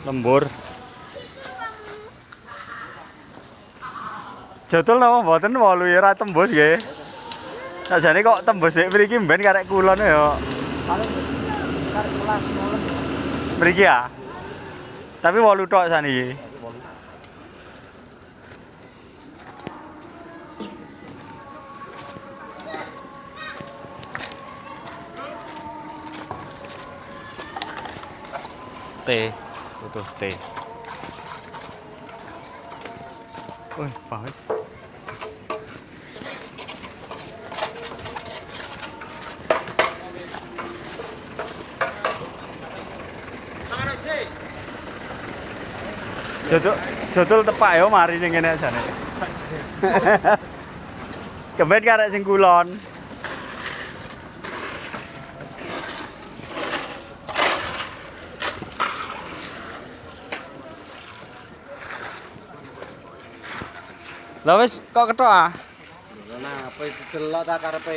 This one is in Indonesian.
Lembur. Jodol napa mboten 8 ya ora tembus nggih. Sajane kok tembus sik mriki mben karek kulon ya. Paling karek kelas molen. Mriki ya. Tapi 8 tok saniki. T, butuh T. Wih, bagus. Jodol tepak ya mari sing kene jane. Keben karek sing kulon. Lah wis kok ketok ah. Nah, apa delok ta karepe